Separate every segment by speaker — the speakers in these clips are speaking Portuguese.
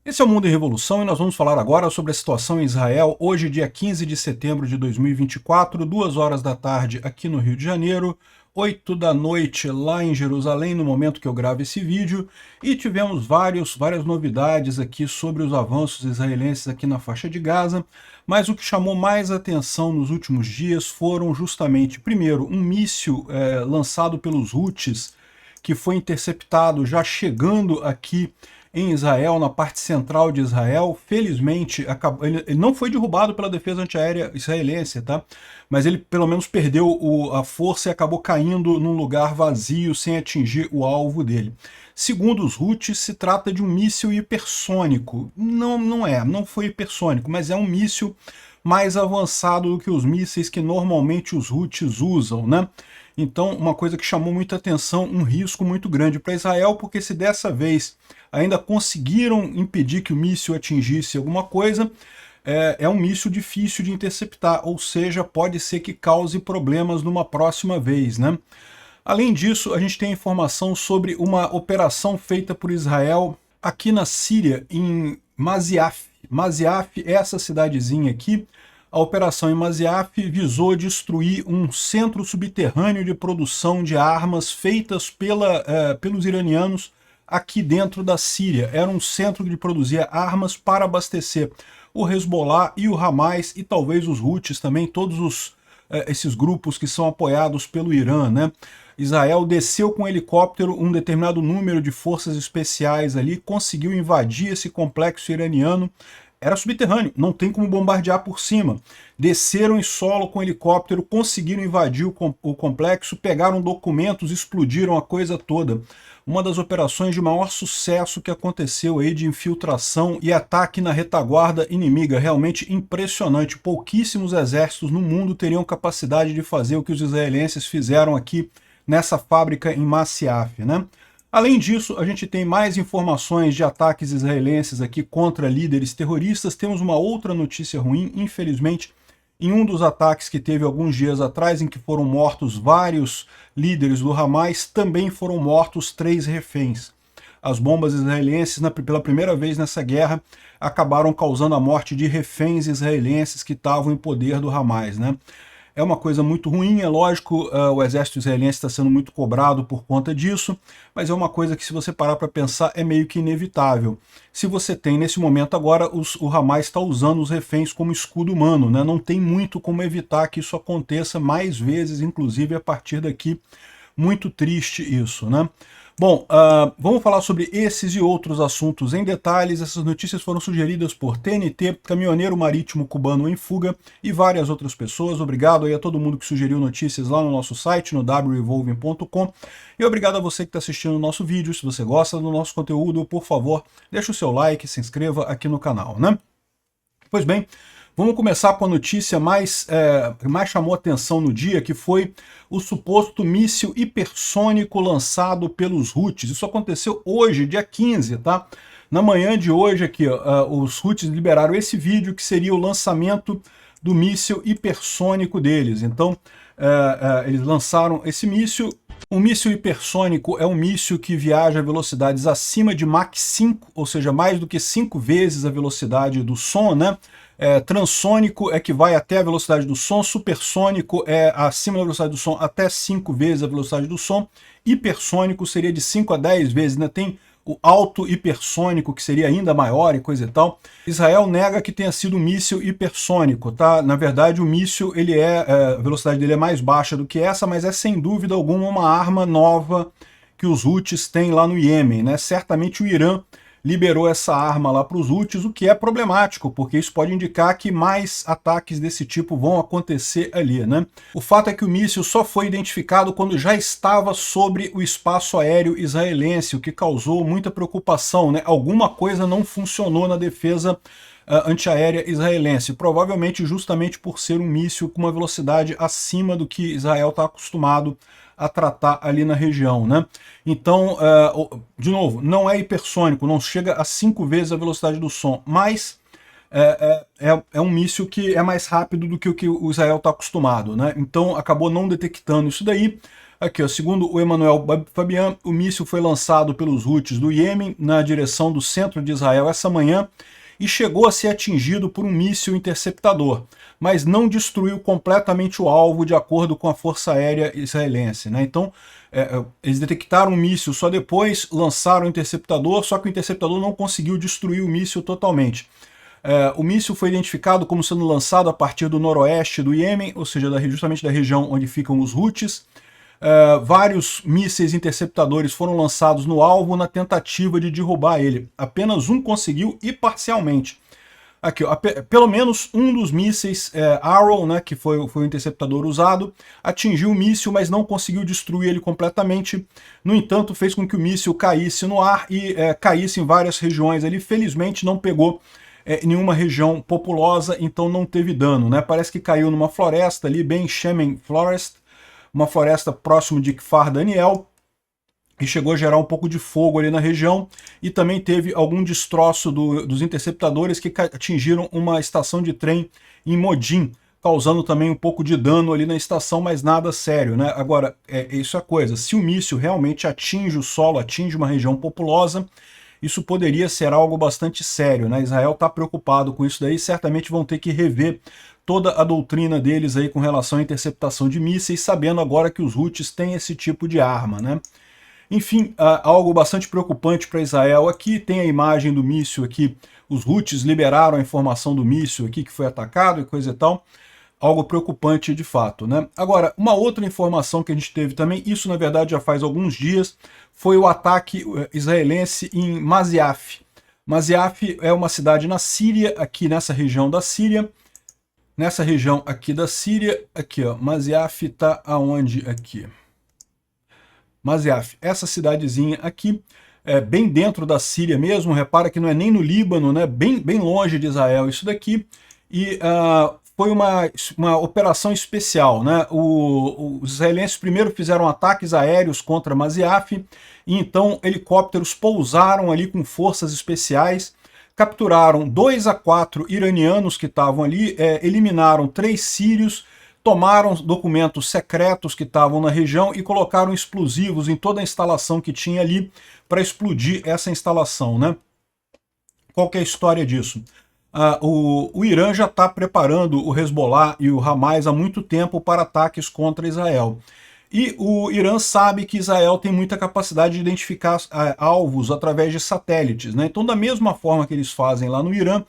Speaker 1: Esse é o Mundo em Revolução e nós vamos falar agora sobre a situação em Israel, hoje dia 15 de setembro de 2024, 2 horas da tarde aqui no Rio de Janeiro, 8 da noite lá em Jerusalém, no momento que eu gravo esse vídeo, e tivemos várias novidades aqui sobre os avanços israelenses aqui na faixa de Gaza, mas o que chamou mais atenção nos últimos dias foram justamente, primeiro, um míssil lançado pelos Houthis, que foi interceptado já chegando aqui em Israel, na parte central de Israel. Felizmente, ele não foi derrubado pela defesa antiaérea israelense, tá? Mas ele pelo menos perdeu a força e acabou caindo num lugar vazio sem atingir o alvo dele. Segundo os Houthis, se trata de um míssil hipersônico. Não foi hipersônico, mas é um míssil mais avançado do que os mísseis que normalmente os Houthis usam, né? Então, uma coisa que chamou muita atenção, um risco muito grande para Israel, porque se dessa vez ainda conseguiram impedir que o míssil atingisse alguma coisa, é um míssil difícil de interceptar, ou seja, pode ser que cause problemas numa próxima vez, né? Além disso, a gente tem informação sobre uma operação feita por Israel aqui na Síria, em Masyaf. Masyaf é essa cidadezinha aqui. A operação em Masyaf visou destruir um centro subterrâneo de produção de armas feitas pelos iranianos aqui dentro da Síria. Era um centro que produzia armas para abastecer o Hezbollah e o Hamas e talvez os Houthis também, todos esses grupos que são apoiados pelo Irã, né? Israel desceu com um helicóptero um determinado número de forças especiais ali, conseguiu invadir esse complexo iraniano. Era subterrâneo, não tem como bombardear por cima. Desceram em solo com helicóptero, conseguiram invadir o complexo, pegaram documentos, explodiram a coisa toda. Uma das operações de maior sucesso que aconteceu aí de infiltração e ataque na retaguarda inimiga. Realmente impressionante. Pouquíssimos exércitos no mundo teriam capacidade de fazer o que os israelenses fizeram aqui nessa fábrica em Masyaf, né? Além disso, a gente tem mais informações de ataques israelenses aqui contra líderes terroristas. Temos uma outra notícia ruim, infelizmente, em um dos ataques que teve alguns dias atrás, em que foram mortos vários líderes do Hamas, também foram mortos 3 reféns. As bombas israelenses, pela primeira vez nessa guerra, acabaram causando a morte de reféns israelenses que estavam em poder do Hamas, né? É uma coisa muito ruim, é lógico, o exército israelense está sendo muito cobrado por conta disso, mas é uma coisa que, se você parar para pensar, é meio que inevitável. Se você tem, nesse momento agora, o Hamas está usando os reféns como escudo humano, né? Não tem muito como evitar que isso aconteça mais vezes, inclusive a partir daqui. Muito triste isso, né? Bom, vamos falar sobre esses e outros assuntos em detalhes. Essas notícias foram sugeridas por TNT, caminhoneiro marítimo cubano em fuga e várias outras pessoas. Obrigado aí a todo mundo que sugeriu notícias lá no nosso site, no wrevolving.com. E obrigado a você que está assistindo o nosso vídeo. Se você gosta do nosso conteúdo, por favor, deixe o seu like e se inscreva aqui no canal, né? Pois bem, vamos começar com a notícia que mais chamou atenção no dia, que foi o suposto míssil hipersônico lançado pelos Houthis. Isso aconteceu hoje, dia 15, tá? Na manhã de hoje aqui, os Houthis liberaram esse vídeo, que seria o lançamento do míssil hipersônico deles. Então, eles lançaram esse míssil. O míssil hipersônico é um míssil que viaja a velocidades acima de Mach 5, ou seja, mais do que 5 vezes a velocidade do som, né? Transônico é que vai até a velocidade do som, supersônico é acima da velocidade do som até 5 vezes a velocidade do som, hipersônico seria de 5 a 10 vezes, né? Tem o alto hipersônico, que seria ainda maior e coisa e tal. Israel nega que tenha sido um míssil hipersônico, tá? Na verdade, o míssil, a velocidade dele é mais baixa do que essa, mas é sem dúvida alguma uma arma nova que os Houthis têm lá no Iêmen, né? Certamente o Irã liberou essa arma lá para os Houthis, o que é problemático, porque isso pode indicar que mais ataques desse tipo vão acontecer ali, né? O fato é que o míssil só foi identificado quando já estava sobre o espaço aéreo israelense, o que causou muita preocupação, né? Alguma coisa não funcionou na defesa antiaérea israelense, provavelmente justamente por ser um míssil com uma velocidade acima do que Israel está acostumado a tratar ali na região, né? Então, de novo, não é hipersônico, não chega a 5 vezes a velocidade do som, mas é um míssil que é mais rápido do que o Israel está acostumado, né? Então acabou não detectando isso daí. Aqui, ó, segundo o Emanuel Fabian, o míssil foi lançado pelos Houthis do Iêmen na direção do centro de Israel essa manhã e chegou a ser atingido por um míssil interceptador, mas não destruiu completamente o alvo, de acordo com a Força Aérea Israelense, né? Então, eles detectaram um míssil só depois, lançaram o interceptador, só que o interceptador não conseguiu destruir o míssil totalmente. O míssil foi identificado como sendo lançado a partir do noroeste do Iêmen, ou seja, justamente da região onde ficam os Houthis. Vários mísseis interceptadores foram lançados no alvo na tentativa de derrubar ele. Apenas um conseguiu e parcialmente. Aqui, ó, pelo menos um dos mísseis Arrow, né, que foi o interceptador usado, atingiu o míssil, mas não conseguiu destruir ele completamente. No entanto, fez com que o míssil caísse no ar e caísse em várias regiões. Ele felizmente não pegou nenhuma região populosa, então não teve dano, né? Parece que caiu numa floresta ali, bem Shemen Forest, uma floresta próximo de Kfar Daniel, e chegou a gerar um pouco de fogo ali na região, e também teve algum destroço dos interceptadores que atingiram uma estação de trem em Modin, causando também um pouco de dano ali na estação, mas nada sério, né? Agora, isso é a coisa, se o míssil realmente atinge o solo, atinge uma região populosa, isso poderia ser algo bastante sério, né? Israel está preocupado com isso daí, certamente vão ter que rever toda a doutrina deles aí com relação à interceptação de mísseis, sabendo agora que os Houthis têm esse tipo de arma, né? Enfim, algo bastante preocupante para Israel aqui, tem a imagem do míssil aqui, os Houthis liberaram a informação do míssil aqui que foi atacado e coisa e tal, algo preocupante de fato, né? Agora, uma outra informação que a gente teve também, isso na verdade já faz alguns dias, foi o ataque israelense em Masyaf. Masyaf é uma cidade na Síria, aqui nessa região da Síria. Nessa região aqui da Síria, aqui ó, Masyaf está aonde aqui? Masyaf, essa cidadezinha aqui, bem dentro da Síria mesmo, repara que não é nem no Líbano, né? Bem longe de Israel isso daqui, e foi uma operação especial, né? Os israelenses primeiro fizeram ataques aéreos contra Masyaf, e então helicópteros pousaram ali com forças especiais, capturaram 2 a 4 iranianos que estavam ali, eliminaram 3 sírios, tomaram documentos secretos que estavam na região e colocaram explosivos em toda a instalação que tinha ali para explodir essa instalação, né? Qual que é a história disso? O Irã já está preparando o Hezbollah e o Hamas há muito tempo para ataques contra Israel. E o Irã sabe que Israel tem muita capacidade de identificar alvos através de satélites, né? Então, da mesma forma que eles fazem lá no Irã,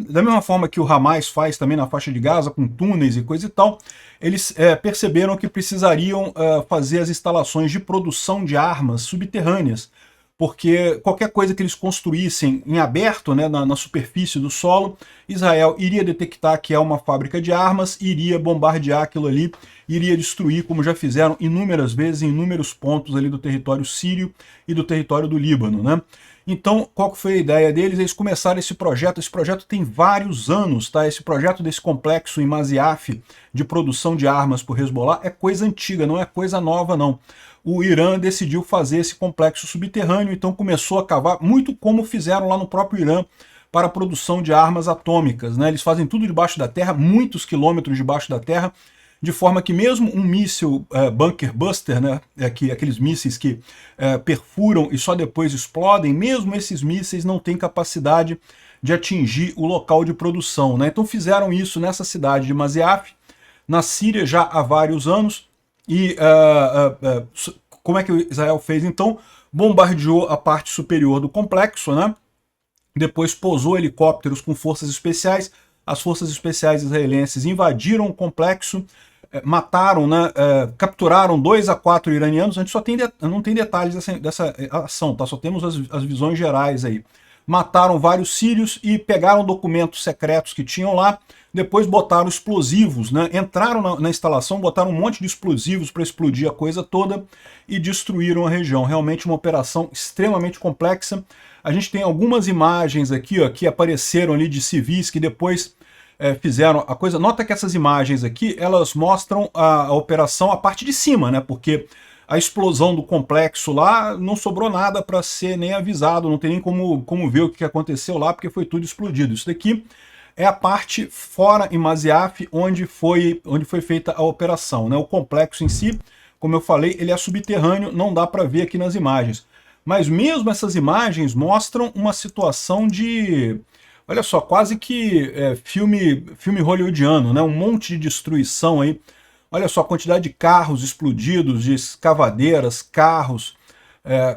Speaker 1: da mesma forma que o Hamas faz também na faixa de Gaza, com túneis e coisa e tal, eles perceberam que precisariam fazer as instalações de produção de armas subterrâneas, porque qualquer coisa que eles construíssem em aberto, né, na superfície do solo, Israel iria detectar que é uma fábrica de armas, iria bombardear aquilo ali, iria destruir, como já fizeram inúmeras vezes, em inúmeros pontos ali do território sírio e do território do Líbano, né? Então, qual que foi a ideia deles? Eles começaram esse projeto tem vários anos, tá? Esse projeto desse complexo em Masyaf de produção de armas por Hezbollah é coisa antiga, não é coisa nova não. O Irã decidiu fazer esse complexo subterrâneo, então começou a cavar, muito como fizeram lá no próprio Irã, para a produção de armas atômicas, né? Eles fazem tudo debaixo da terra, muitos quilômetros debaixo da terra, de forma que mesmo um míssil bunker buster, né, aqueles mísseis que perfuram e só depois explodem, mesmo esses mísseis não têm capacidade de atingir o local de produção, né? Então fizeram isso nessa cidade de Masyaf, na Síria já há vários anos, e como é que Israel fez então? Bombardeou a parte superior do complexo, né? Depois pousou helicópteros com forças especiais, as forças especiais israelenses invadiram o complexo, mataram, né, capturaram 2 a 4 iranianos, a gente não tem detalhes dessa ação, tá? Só temos as visões gerais aí. Mataram vários sírios e pegaram documentos secretos que tinham lá, depois botaram explosivos, né? Entraram na instalação, botaram um monte de explosivos para explodir a coisa toda e destruíram a região. Realmente uma operação extremamente complexa. A gente tem algumas imagens aqui, ó, que apareceram ali de civis que depois fizeram a coisa. Nota que essas imagens aqui, elas mostram a operação, a parte de cima, né? Porque a explosão do complexo lá não sobrou nada para ser nem avisado, não tem nem como ver o que aconteceu lá, porque foi tudo explodido. Isso daqui é a parte fora em Masyaf, onde foi feita a operação, né? O complexo em si como eu falei, ele é subterrâneo, não dá para ver aqui nas imagens. Mas mesmo essas imagens mostram uma situação de, olha só, quase que filme hollywoodiano, né? Um monte de destruição aí. Olha só a quantidade de carros explodidos, de escavadeiras, carros,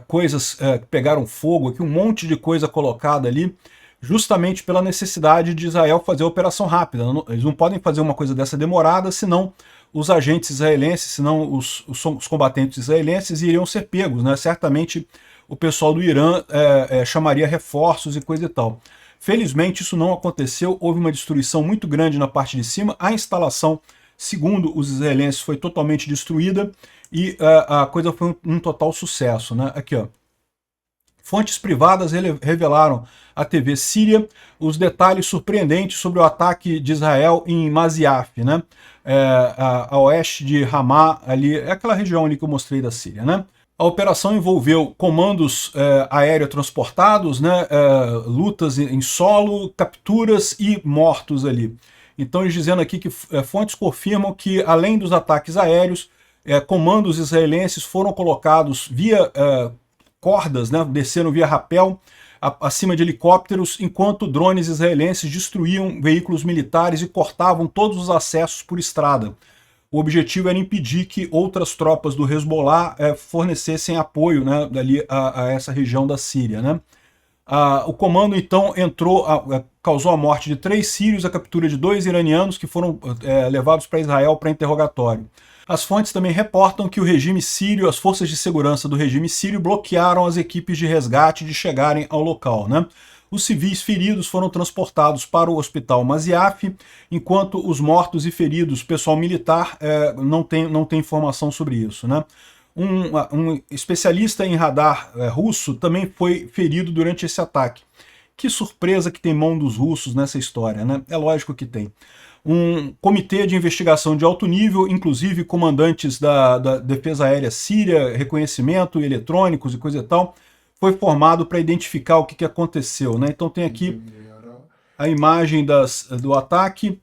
Speaker 1: coisas que pegaram fogo, aqui um monte de coisa colocada ali, justamente pela necessidade de Israel fazer a operação rápida. Eles não podem fazer uma coisa dessa demorada, senão os agentes israelenses, senão os combatentes israelenses iriam ser pegos, né? Certamente o pessoal do Irã chamaria reforços e coisa e tal. Felizmente isso não aconteceu, houve uma destruição muito grande na parte de cima, a instalação, segundo os israelenses, foi totalmente destruída e a coisa foi um total sucesso, né? Aqui, ó. Fontes privadas revelaram à TV síria os detalhes surpreendentes sobre o ataque de Israel em Masyaf, né? A oeste de Ramá, ali, é aquela região ali que eu mostrei da Síria, né? A operação envolveu comandos aéreos transportados, né? Lutas em solo, capturas e mortos ali. Então, eles dizendo aqui que fontes confirmam que, além dos ataques aéreos, comandos israelenses foram colocados via cordas, né, desceram via rapel acima de helicópteros, enquanto drones israelenses destruíam veículos militares e cortavam todos os acessos por estrada. O objetivo era impedir que outras tropas do Hezbollah fornecessem apoio, né, dali a essa região da Síria, né. O comando então causou a morte de 3 sírios, a captura de 2 iranianos que foram levados para Israel para interrogatório. As fontes também reportam que o regime sírio, as forças de segurança do regime sírio bloquearam as equipes de resgate de chegarem ao local, né? Os civis feridos foram transportados para o hospital Masyaf, enquanto os mortos e feridos, pessoal militar, não tem informação sobre isso, né? Um especialista em radar russo também foi ferido durante esse ataque. Que surpresa que tem mão dos russos nessa história, né? É lógico que tem. Um comitê de investigação de alto nível, inclusive comandantes da defesa aérea síria, reconhecimento eletrônicos e coisa e tal, foi formado para identificar o que aconteceu, né? Então tem aqui a imagem do ataque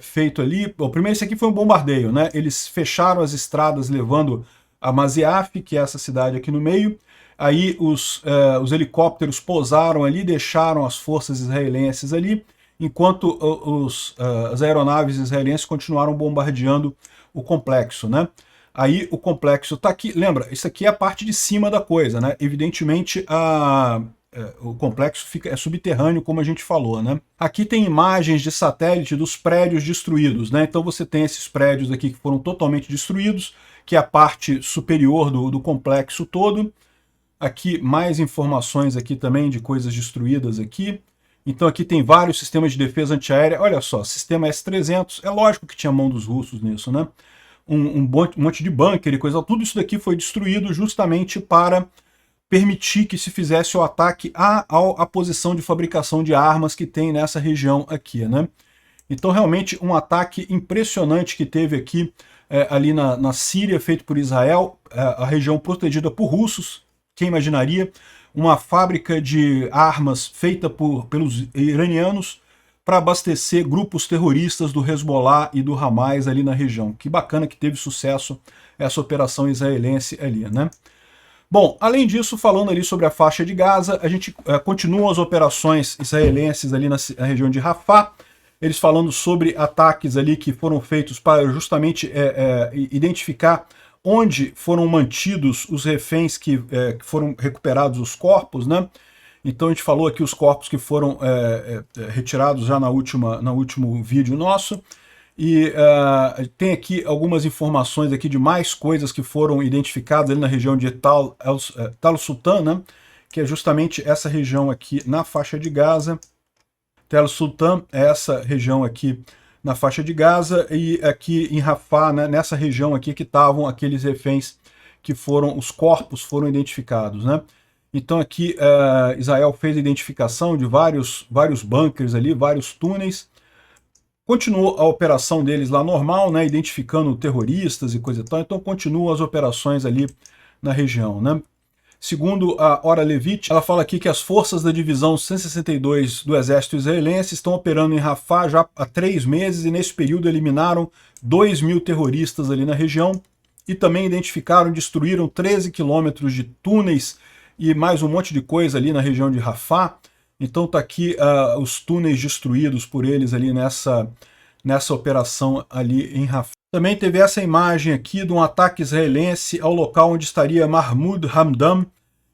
Speaker 1: feito ali. Bom, primeiro esse aqui foi um bombardeio, né? Eles fecharam as estradas levando a Masyaf, que é essa cidade aqui no meio. Aí os helicópteros pousaram ali, deixaram as forças israelenses ali, enquanto as aeronaves israelenses continuaram bombardeando o complexo, né? Aí o complexo está aqui, lembra, isso aqui é a parte de cima da coisa, né? Evidentemente o complexo é subterrâneo, como a gente falou, né? Aqui tem imagens de satélite dos prédios destruídos, né? Então você tem esses prédios aqui que foram totalmente destruídos, que é a parte superior do complexo todo. Aqui mais informações aqui também de coisas destruídas aqui. Então aqui tem vários sistemas de defesa antiaérea. Olha só, sistema S-300, é lógico que tinha mão dos russos nisso, né? Um monte de bunker e coisa. Tudo isso daqui foi destruído justamente para permitir que se fizesse o ataque à posição de fabricação de armas que tem nessa região aqui, né? Então realmente um ataque impressionante que teve aqui ali na Síria, feito por Israel, a região protegida por russos, quem imaginaria? Uma fábrica de armas feita pelos iranianos para abastecer grupos terroristas do Hezbollah e do Hamas ali na região. Que bacana que teve sucesso essa operação israelense ali, né? Bom, além disso, falando ali sobre a faixa de Gaza, a gente continua as operações israelenses ali na região de Rafah, eles falando sobre ataques ali que foram feitos para justamente identificar onde foram mantidos os reféns que foram recuperados os corpos, né? Então a gente falou aqui os corpos que foram retirados já no último vídeo nosso. E tem aqui algumas informações aqui de mais coisas que foram identificadas ali na região de Tal Sultan, né? Que é justamente essa região aqui na faixa de Gaza. Tel Sultan é essa região aqui na faixa de Gaza, e aqui em Rafah, né, nessa região aqui que estavam aqueles reféns que os corpos foram identificados, né? Então aqui Israel fez a identificação de vários bunkers ali, vários túneis. Continuou a operação deles lá normal, né, identificando terroristas e coisa e tal, então continuam as operações ali na região, né? Segundo a Ora Levit, ela fala aqui que as forças da divisão 162 do exército israelense estão operando em Rafah já há 3 meses e nesse período eliminaram 2.000 terroristas ali na região. e também identificaram e destruíram 13 quilômetros de túneis e mais um monte de coisa ali na região de Rafah. Então tá aqui os túneis destruídos por eles ali nessa operação ali em Rafah. Também teve essa imagem aqui de um ataque israelense ao local onde estaria Mahmoud Hamdan,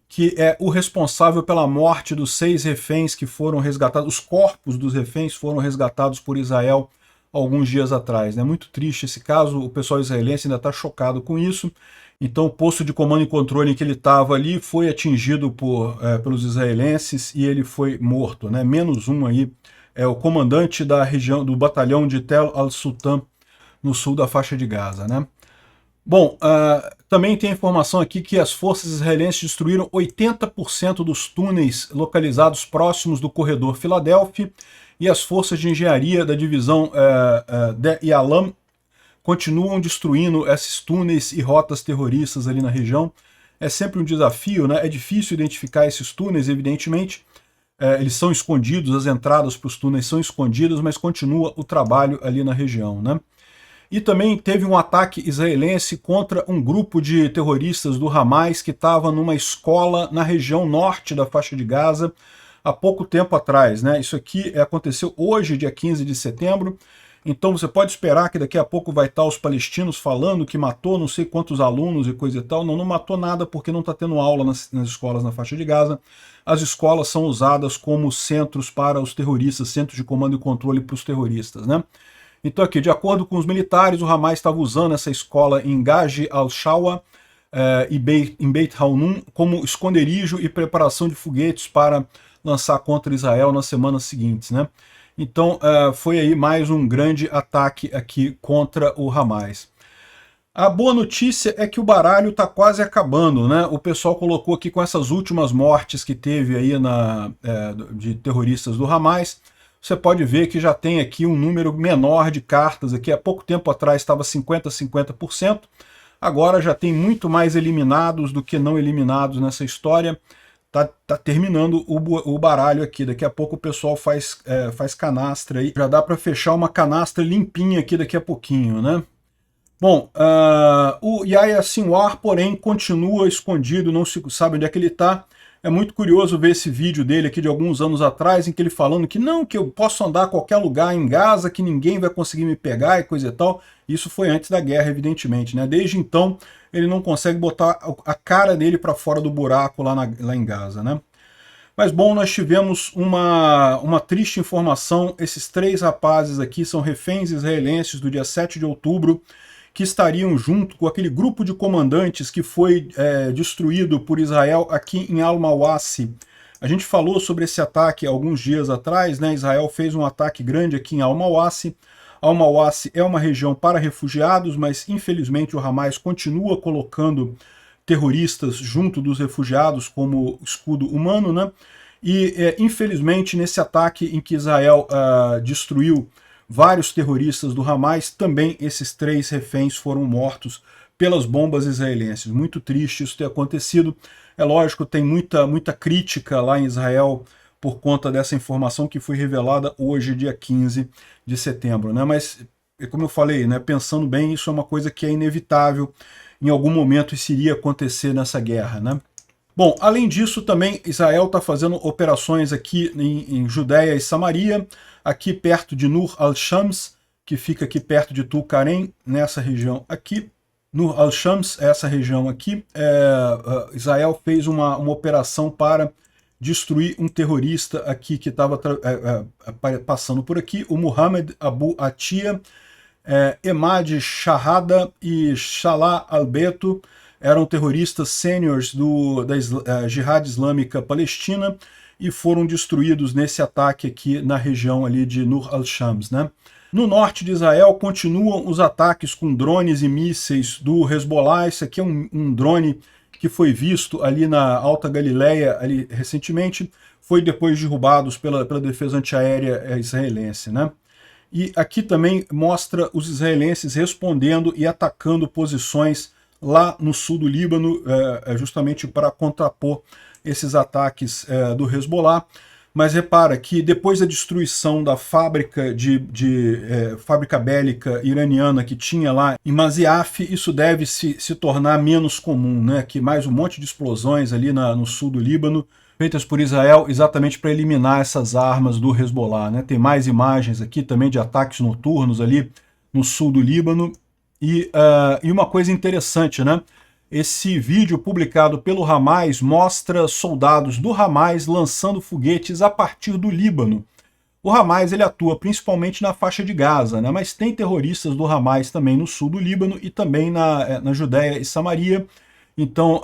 Speaker 1: que é o responsável pela morte dos 6 reféns que foram resgatados. Os corpos dos reféns foram resgatados por Israel alguns dias atrás. É muito triste esse caso, o pessoal israelense ainda está chocado com isso. Então o posto de comando e controle em que ele estava ali foi atingido pelos israelenses e ele foi morto, né? Menos um aí, o comandante da região do batalhão de Tel al-Sultan, no sul da faixa de Gaza, né? Bom, também tem a informação aqui que as forças israelenses destruíram 80% dos túneis localizados próximos do corredor Filadélfia, e as forças de engenharia da divisão de Yalam continuam destruindo esses túneis e rotas terroristas ali na região. É sempre um desafio, né? É difícil identificar esses túneis, evidentemente. Eles são escondidos, as entradas para os túneis são escondidas, mas continua o trabalho ali na região, né? E também teve um ataque israelense contra um grupo de terroristas do Hamas que estava numa escola na região norte da faixa de Gaza há pouco tempo atrás, né? Isso aqui aconteceu hoje, dia 15 de setembro. Então você pode esperar que daqui a pouco vai estar os palestinos falando que matou não sei quantos alunos e coisa e tal. Não matou nada porque não está tendo aula nas escolas na faixa de Gaza. As escolas são usadas como centros para os terroristas, centros de comando e controle para os terroristas, né? Então aqui, de acordo com os militares, o Hamas estava usando essa escola em Gaji al-Shawa e em Beit Hanun como esconderijo e preparação de foguetes para lançar contra Israel nas semanas seguintes, né? Então foi aí mais um grande ataque aqui contra o Hamas. A boa notícia é que o baralho está quase acabando, né? O pessoal colocou aqui com essas últimas mortes que teve aí de terroristas do Hamas. Você pode ver que já tem aqui um número menor de cartas aqui. Há pouco tempo atrás estava 50%. Agora já tem muito mais eliminados do que não eliminados nessa história. Tá terminando o baralho aqui. Daqui a pouco o pessoal faz canastra aí. Já dá para fechar uma canastra limpinha aqui daqui a pouquinho, né? Bom, o Yahya Sinwar, porém, continua escondido, não se sabe onde é que ele está. É muito curioso ver esse vídeo dele aqui de alguns anos atrás, em que ele falando que não, que eu posso andar a qualquer lugar em Gaza, que ninguém vai conseguir me pegar e coisa e tal. Isso foi antes da guerra, evidentemente, né? Desde então, ele não consegue botar a cara dele para fora do buraco lá em Gaza, né? Mas bom, nós tivemos uma triste informação. Esses 3 rapazes aqui são reféns israelenses do dia 7 de outubro, que estariam junto com aquele grupo de comandantes que foi destruído por Israel aqui em Al-Mawasi. A gente falou sobre esse ataque alguns dias atrás, né? Israel fez um ataque grande aqui em Al-Mawasi. Al-Mawasi é uma região para refugiados, mas infelizmente o Hamas continua colocando terroristas junto dos refugiados como escudo humano, né? E infelizmente nesse ataque em que Israel destruiu vários terroristas do Hamas, também esses 3 reféns foram mortos pelas bombas israelenses. Muito triste isso ter acontecido. É lógico, tem muita crítica lá em Israel por conta dessa informação que foi revelada hoje, dia 15 de setembro, né? Mas, como eu falei, né, pensando bem, isso é uma coisa que é inevitável. Em algum momento isso iria acontecer nessa guerra, né? Bom, além disso, também Israel está fazendo operações aqui em Judéia e Samaria, aqui perto de Nur al-Shams, que fica aqui perto de Tulkarem, nessa região aqui. Nur al-Shams, essa região aqui, Israel fez uma operação para destruir um terrorista aqui que estava passando por aqui, o Muhammad Abu Atia, Emad Shahada e Shalah al-Beto, eram terroristas sêniores da Jihad Islâmica Palestina e foram destruídos nesse ataque aqui na região ali de Nur al-Shams, né? No norte de Israel continuam os ataques com drones e mísseis do Hezbollah. Esse aqui é um drone que foi visto ali na Alta Galileia ali recentemente, foi depois derrubados pela defesa antiaérea israelense, né? E aqui também mostra os israelenses respondendo e atacando posições lá no sul do Líbano, justamente para contrapor esses ataques do Hezbollah. mas repara que depois da destruição da fábrica fábrica bélica iraniana que tinha lá em Masyaf, isso deve se tornar menos comum, né? Que mais um monte de explosões ali no sul do Líbano, feitas por Israel exatamente para eliminar essas armas do Hezbollah, né? Tem mais imagens aqui também de ataques noturnos ali no sul do Líbano. E uma coisa interessante, né? Esse vídeo publicado pelo Hamas mostra soldados do Hamas lançando foguetes a partir do Líbano. O Hamas ele atua principalmente na faixa de Gaza, né? Mas tem terroristas do Hamas também no sul do Líbano e também na Judéia e Samaria. Então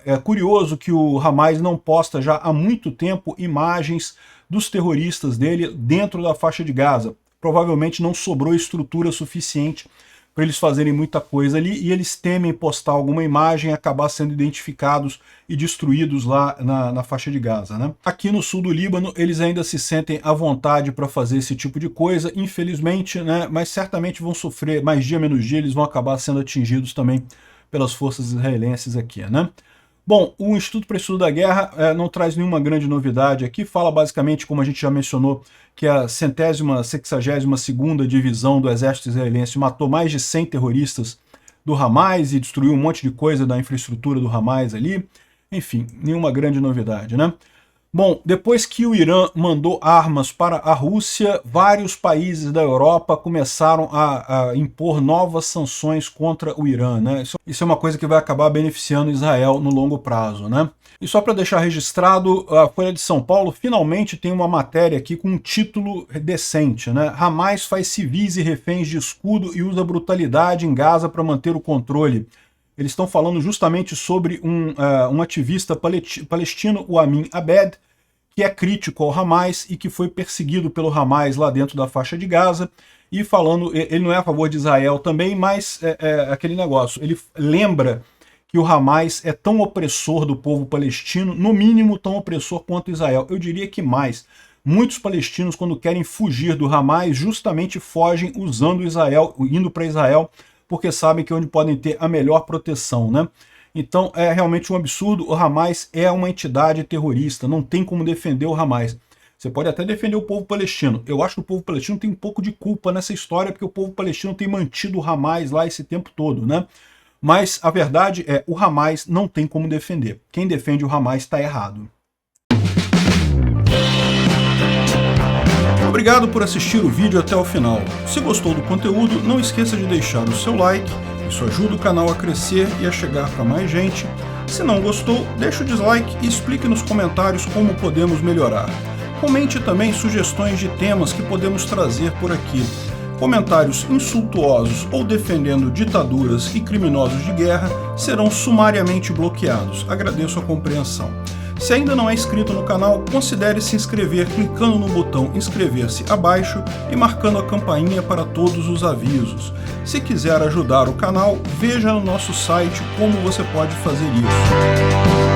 Speaker 1: é curioso que o Hamas não posta já há muito tempo imagens dos terroristas dele dentro da faixa de Gaza. Provavelmente não sobrou estrutura suficiente para eles fazerem muita coisa ali, e eles temem postar alguma imagem e acabar sendo identificados e destruídos lá na faixa de Gaza, né? Aqui no sul do Líbano, eles ainda se sentem à vontade para fazer esse tipo de coisa, infelizmente, né? Mas certamente vão sofrer, mais dia menos dia, eles vão acabar sendo atingidos também pelas forças israelenses aqui, né? Bom, o Instituto para Estudo da Guerra não traz nenhuma grande novidade aqui, fala basicamente, como a gente já mencionou, que a 162ª Divisão do Exército Israelense matou mais de 100 terroristas do Hamas e destruiu um monte de coisa da infraestrutura do Hamas ali. Enfim, nenhuma grande novidade, né? Bom, depois que o Irã mandou armas para a Rússia, vários países da Europa começaram a impor novas sanções contra o Irã, né? Isso é uma coisa que vai acabar beneficiando Israel no longo prazo, né? E só para deixar registrado, a Folha de São Paulo finalmente tem uma matéria aqui com um título decente, né? Hamas faz civis e reféns de escudo e usa brutalidade em Gaza para manter o controle. Eles estão falando justamente sobre um ativista palestino, o Amin Abed, que é crítico ao Hamas e que foi perseguido pelo Hamas lá dentro da faixa de Gaza, e falando, ele não é a favor de Israel também, mas aquele negócio, ele lembra que o Hamas é tão opressor do povo palestino, no mínimo tão opressor quanto Israel. Eu diria que mais. Muitos palestinos, quando querem fugir do Hamas, justamente fogem usando Israel, indo para Israel, porque sabem que é onde podem ter a melhor proteção, né? Então é realmente um absurdo. O Hamas é uma entidade terrorista, não tem como defender o Hamas. Você pode até defender o povo palestino. Eu acho que o povo palestino tem um pouco de culpa nessa história, porque o povo palestino tem mantido o Hamas lá esse tempo todo, né? Mas a verdade é, o Hamas não tem como defender. Quem defende o Hamas está errado. Obrigado por assistir o vídeo até o final. Se gostou do conteúdo, não esqueça de deixar o seu like, isso ajuda o canal a crescer e a chegar para mais gente. Se não gostou, deixe o dislike e explique nos comentários como podemos melhorar. Comente também sugestões de temas que podemos trazer por aqui. Comentários insultuosos ou defendendo ditaduras e criminosos de guerra serão sumariamente bloqueados. Agradeço a compreensão. Se ainda não é inscrito no canal, considere se inscrever clicando no botão inscrever-se abaixo e marcando a campainha para todos os avisos. Se quiser ajudar o canal, veja no nosso site como você pode fazer isso.